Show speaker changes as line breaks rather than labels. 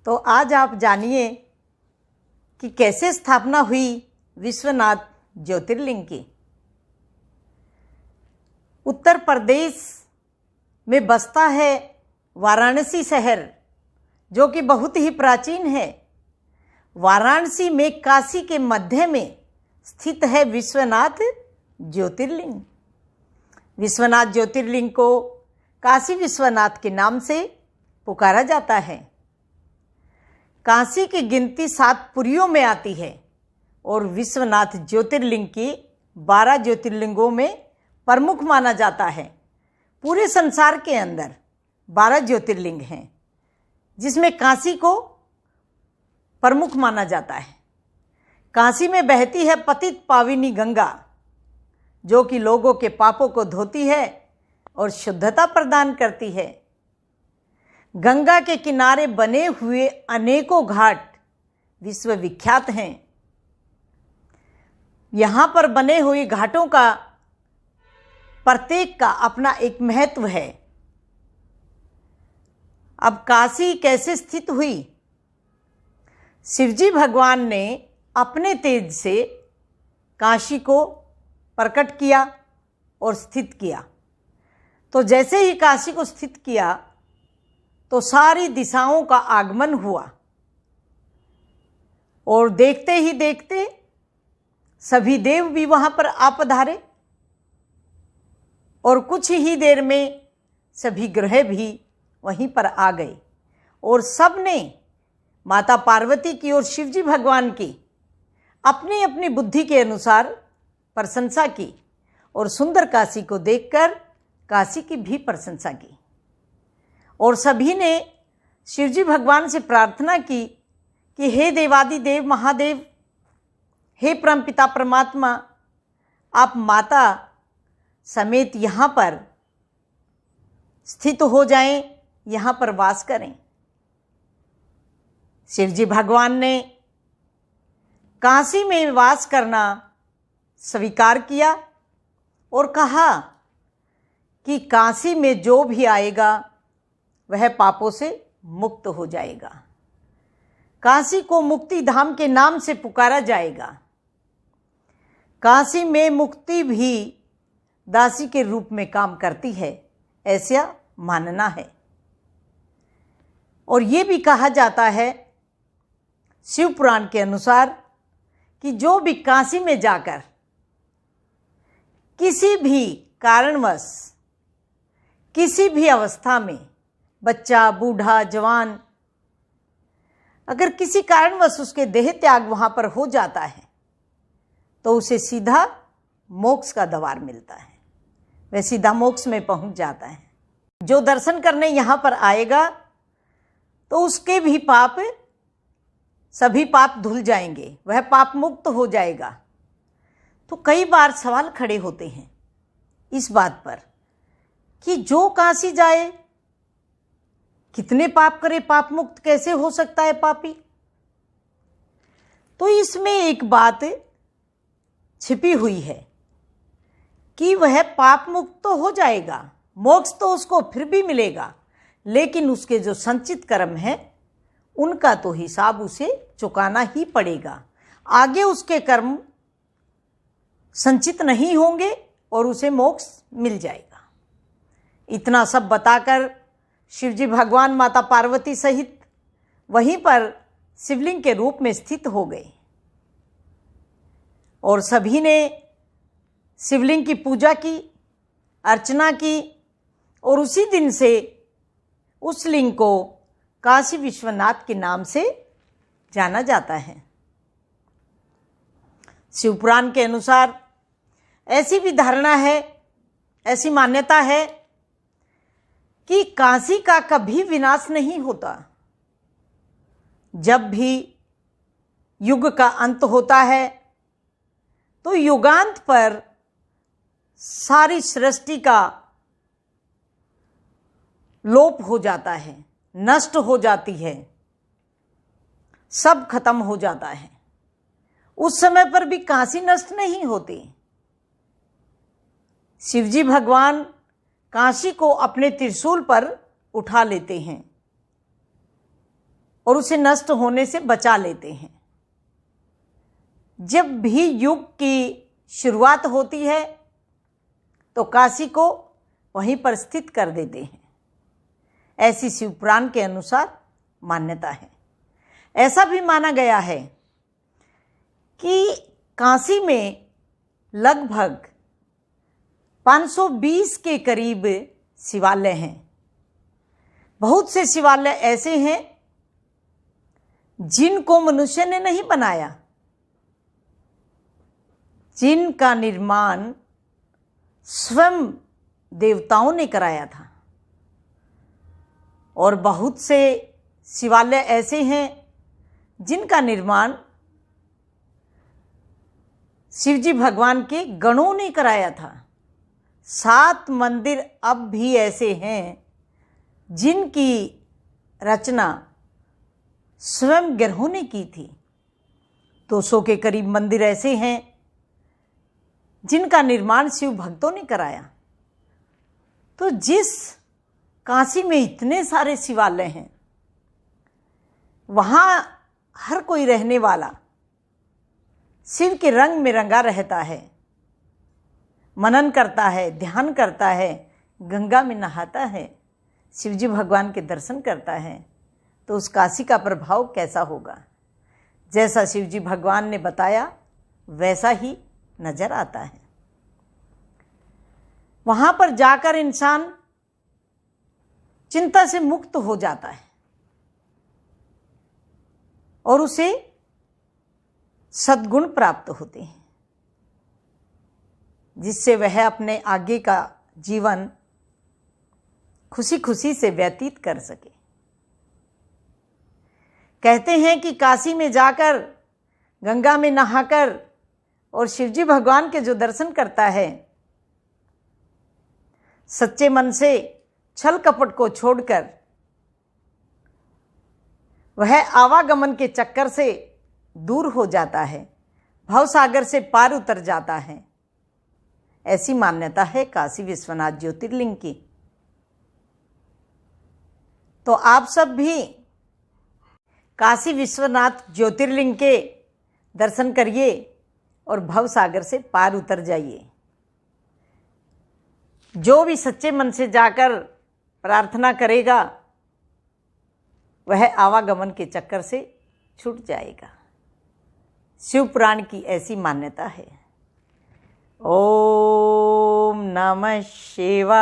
तो आज आप जानिए कि कैसे स्थापना हुई विश्वनाथ ज्योतिर्लिंग की। उत्तर प्रदेश में बसता है वाराणसी शहर, जो कि बहुत ही प्राचीन है। वाराणसी में काशी के मध्य में स्थित है विश्वनाथ ज्योतिर्लिंग। विश्वनाथ ज्योतिर्लिंग को काशी विश्वनाथ के नाम से पुकारा जाता है। काशी की गिनती 7 पुरियों में आती है और विश्वनाथ ज्योतिर्लिंग की 12 ज्योतिर्लिंगों में प्रमुख माना जाता है। पूरे संसार के अंदर 12 ज्योतिर्लिंग हैं, जिसमें काशी को प्रमुख माना जाता है। काशी में बहती है पतित पाविनी गंगा, जो कि लोगों के पापों को धोती है और शुद्धता प्रदान करती है। गंगा के किनारे बने हुए अनेकों घाट विश्वविख्यात हैं। यहाँ पर बने हुए घाटों का प्रत्येक का अपना एक महत्व है। अब काशी कैसे स्थित हुई? शिवजी भगवान ने अपने तेज से काशी को प्रकट किया और स्थित किया। तो जैसे ही काशी को स्थित किया तो सारी दिशाओं का आगमन हुआ और देखते ही देखते सभी देव भी वहां पर आ पधारे और कुछ ही देर में सभी ग्रह भी वहीं पर आ गए और सब ने माता पार्वती की और शिवजी भगवान की अपनी अपनी बुद्धि के अनुसार प्रशंसा की और सुंदर काशी को देखकर काशी की भी प्रशंसा की। और सभी ने शिवजी भगवान से प्रार्थना की कि हे देवादिदेव महादेव, हे परमपिता परमात्मा, आप माता समेत यहाँ पर स्थित हो जाएं, यहाँ पर वास करें। शिवजी भगवान ने काशी में वास करना स्वीकार किया और कहा कि काशी में जो भी आएगा वह पापों से मुक्त हो जाएगा। काशी को मुक्ति धाम के नाम से पुकारा जाएगा। काशी में मुक्ति भी दासी के रूप में काम करती है, ऐसा मानना है। और ये भी कहा जाता है शिव पुराण के अनुसार कि जो भी काशी में जाकर किसी भी कारणवश किसी भी अवस्था में बच्चा, बूढ़ा, जवान, अगर किसी कारणवश उसके देह त्याग वहां पर हो जाता है तो उसे सीधा मोक्ष का द्वार मिलता है, वह सीधा मोक्ष में पहुंच जाता है। जो दर्शन करने यहाँ पर आएगा तो उसके भी पाप, सभी पाप धुल जाएंगे, वह पाप मुक्त हो जाएगा। तो कई बार सवाल खड़े होते हैं इस बात पर कि जो काशी जाए कितने पाप करे, पाप मुक्त कैसे हो सकता है पापी? तो इसमें एक बात छिपी हुई है कि वह पाप मुक्त तो हो जाएगा, मोक्ष तो उसको फिर भी मिलेगा, लेकिन उसके जो संचित कर्म हैं उनका तो हिसाब उसे चुकाना ही पड़ेगा। आगे उसके कर्म संचित नहीं होंगे और उसे मोक्ष मिल जाएगा। इतना सब बताकर शिवजी भगवान माता पार्वती सहित वहीं पर शिवलिंग के रूप में स्थित हो गए और सभी ने शिवलिंग की पूजा की, अर्चना की और उसी दिन से उस लिंग को काशी विश्वनाथ के नाम से जाना जाता है। शिवपुराण के अनुसार ऐसी भी धारणा है, ऐसी मान्यता है कि काशी का कभी विनाश नहीं होता। जब भी युग का अंत होता है तो युगांत पर सारी सृष्टि का लोप हो जाता है, नष्ट हो जाती है, सब खत्म हो जाता है। उस समय पर भी काशी नष्ट नहीं होती। शिवजी भगवान काशी को अपने त्रिशूल पर उठा लेते हैं और उसे नष्ट होने से बचा लेते हैं। जब भी युग की शुरुआत होती है तो काशी को वहीं पर स्थित कर देते हैं, ऐसी शिवपुराण के अनुसार मान्यता है। ऐसा भी माना गया है कि काशी में लगभग 520 के करीब शिवालय हैं। बहुत से शिवालय ऐसे हैं जिनको मनुष्य ने नहीं बनाया, जिनका निर्माण स्वयं देवताओं ने कराया था। और बहुत से शिवालय ऐसे हैं जिनका निर्माण शिवजी भगवान के गणों ने कराया था। 7 मंदिर अब भी ऐसे हैं जिनकी रचना स्वयं ग्रहों ने की थी। 200 के करीब मंदिर ऐसे हैं जिनका निर्माण शिव भक्तों ने कराया। तो जिस काशी में इतने सारे शिवालय हैं, वहाँ हर कोई रहने वाला शिव के रंग में रंगा रहता है, मनन करता है, ध्यान करता है, गंगा में नहाता है, शिवजी भगवान के दर्शन करता है, तो उस काशी का प्रभाव कैसा होगा? जैसा शिवजी भगवान ने बताया वैसा ही नजर आता है। वहां पर जाकर इंसान चिंता से मुक्त हो जाता है और उसे सद्गुण प्राप्त होते हैं, जिससे वह अपने आगे का जीवन खुशी खुशी से व्यतीत कर सके। कहते हैं कि काशी में जाकर गंगा में नहाकर और शिवजी भगवान के जो दर्शन करता है, सच्चे मन से छल कपट को छोड़कर वह आवागमन के चक्कर से दूर हो जाता है, भवसागर से पार उतर जाता है। ऐसी मान्यता है काशी विश्वनाथ ज्योतिर्लिंग की। तो आप सब भी काशी विश्वनाथ ज्योतिर्लिंग के दर्शन करिए और भवसागर से पार उतर जाइए। जो भी सच्चे मन से जाकर प्रार्थना करेगा वह आवागमन के चक्कर से छूट जाएगा। शिव पुराण की ऐसी मान्यता है। ओम नमः शिवाय।